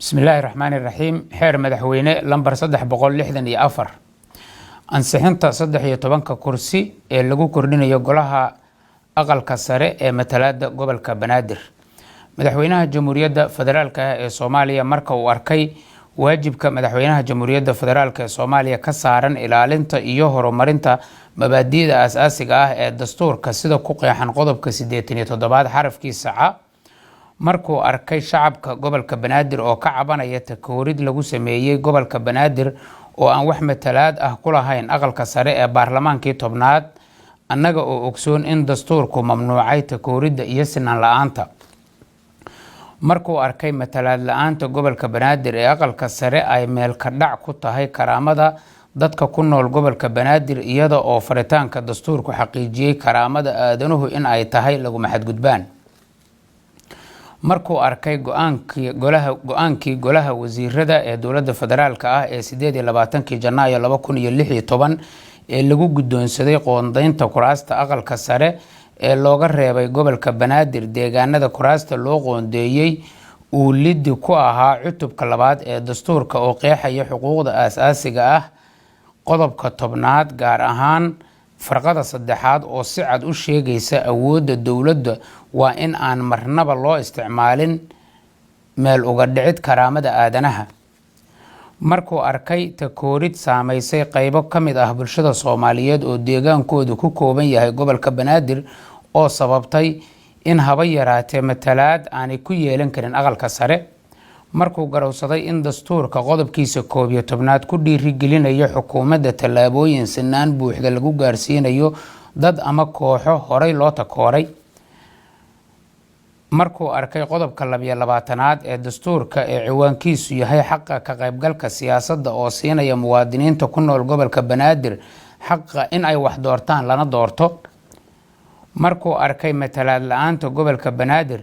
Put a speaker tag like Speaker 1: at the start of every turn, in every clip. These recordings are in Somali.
Speaker 1: بسم الله الرحمن الرحيم. حير مدحوينه لمبر 364 ansixinta 13 kursi ee lagu kordhinayo golaha aqalka sare ee matalaada gobolka Banaadir. Madaxweynaha Jamhuuriyadda Federaalka ee Soomaaliya marka uu arkay waajibka madaxweynaha Jamhuuriyadda Federaalka ee Soomaaliya ka saaran ilaalinta iyo horumarinta mabaadi'da aasaasiga ah ee dastuurka sida ku qeexan qodobka 87 xarafkiisa C, markuu arkay shacabka gobolka Banaadir oo ka cabanaya takoorid lagu sameeyay gobolka Banaadir oo aan wax matalaad ah ku lahayn aqalka sare ee baarlamaankii 10aad, annaga oo ogsoon in dastuurku mamnuucay takooridda iyo sinaan la'aanta. Markuu arkay matalaad la'aanta gobolka Banaadir ee aqalka sare ay meel ka dhac ku tahay karaamada dadka ku nool gobolka Banaadir iyada oo faritaanka dastuurku xaqiijiyay karaamada aadanuhu in ay tahay lagu maxadgudbaan. Markuu arkay go'aankii golaha wasiirada ee dowladda federaalka ah ee 28 Janaayo 2016 ee lagu guddoonsaday qoondaynta kuraasta aqalka sare ee looga reebay gobolka Banaadir deegaanada kuraasta loo qoondeeyay uu liddi ku ahaa cutubka 2 ee dastuurka oo qeexaya xuquuqda aasaasiga ah qodobka 10aad gaar ahaan farqada 3aad oo si cad u sheegaysa awoodda dowladda waa in aan marnaba loo isticmaalin meel uga dhicid karaamada aadanaha. Markuu arkay takoorid saameysay qaybo ka mid ah bulshada Soomaaliyeed oo deegaankoodu ku kooban yahay gobolka Banaadir oo sababtay in haba yaraatee matalaad aanay ku yeelan karin aqalka sare, markuu garowsaday in dastuurka qodobkiisa 11aad ku dhiirigelinayo xukuumadda tallaabooyin sinaan buuxda lagu gaarsiinayo dad ama kooxo horey loo takooray, markuu arkay qodobka 22aad ee dastuurka ee ciwaankiisu yahay xaqa ka qaybgalka siyaasadda oo siinaya muwaadiniinta ku nool gobolka Banaadir xaqa in ay wax doortaan lana doorto, markuu arkay matalaad la'aanta gobolka Banaadir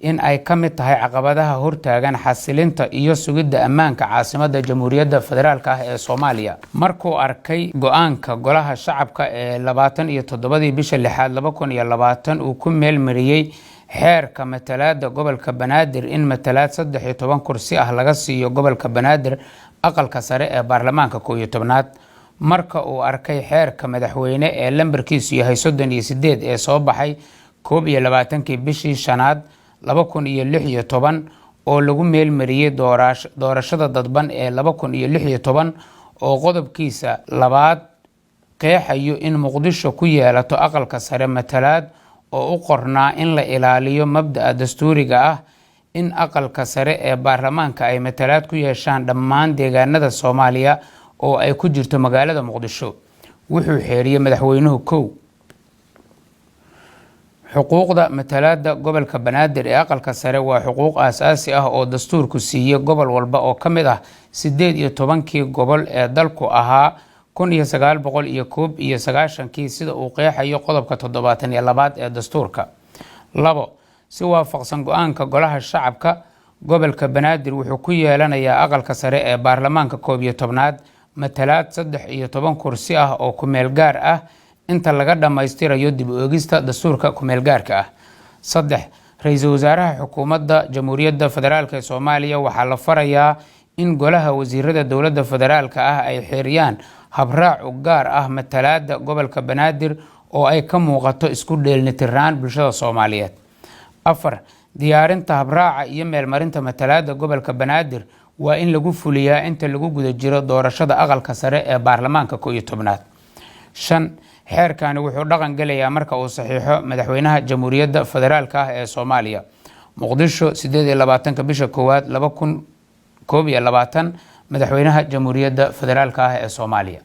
Speaker 1: in ay ka mid tahay caqabadaha hortaagan xasilinta iyo sugidda ammaanka caasimadda Jamhuuriyadda Federaalka ah ee Soomaaliya, markuu arkay go'aanka golaha shacabka ee 27 bisha 6 2020 uu ku meel mariyay xeerka matalaada gobolka Banaadir in matalaad 13 kursi ah laga siiyo gobolka Banaadir aqalka sare ee baarlamaanka 11aad, marka uu arkay xeerka madaxweyne ee lambarkiisu yahay 38 ee soo baxay 21 bishii 5 2016 oo lagu meel mariyay doorashada dadban ee 2016 oo qodobkiisa 2 qeexayo in Muqdisho ku yeelato aqalka sare matalaad oo u qornaa in la ilaaliyo mabda'a dastuuriga ah in aqalka sare ee baarlamaanka ay matalaad ku yeeshaan dhammaan deegaanada Soomaaliya oo ay ku jirto magaalada Muqdisho. Wuxuu xeeriyay madaxweynuhu 1 xuquuqda matalaada gobolka Banaadir ee aqalka sare waa xuquuq aasaasi ah oo dastuurku siiyay gobol walba oo ka mid ah 18 gobol ee dalku ahaa 1991 sida uu qeexayo qodobka 72 ee dastuurka. 2 si waafaqsan go'aanka golaha shacabka gobolka Banaadir wuxuu ku yeelanayaa aqalka sare ee baarlamaanka 11aad matalaad 13 kursi ah oo ku meel gaar ah inta laga dhamaystirayo dib u eegista dastuurka ku meel gaarka ah. 3 ra'iisul wasaaraha xukuumadda Jamhuuriyadda Federaalka ee Soomaaliya waxaa la farayaa in golaha wasiirada dowladda federaalka ah ay xeeriyaan habraac u gaar ah matalaada gobolka Banaadir oo ay ka muuqato isku dheelitirnaan bulshada Soomaaliyeed. 4 diyaarinta habraaca iyo meelmarinta matalaada gobolka Banaadir waa in lagu fuliyaa inta lagu guda jiro doorashada aqalka sare ee baarlamaanka 11aad. 5 xeerkani wuxuu dhaqan galayaa marka uu saxiixo madaxweynaha Jamhuuriyadda Federaalka ah ee Soomaaliya. Muqdisho 28 bisha 1 2021 madaxweynaha Jamhuuriyadda Federaalka ah ee Soomaaliya.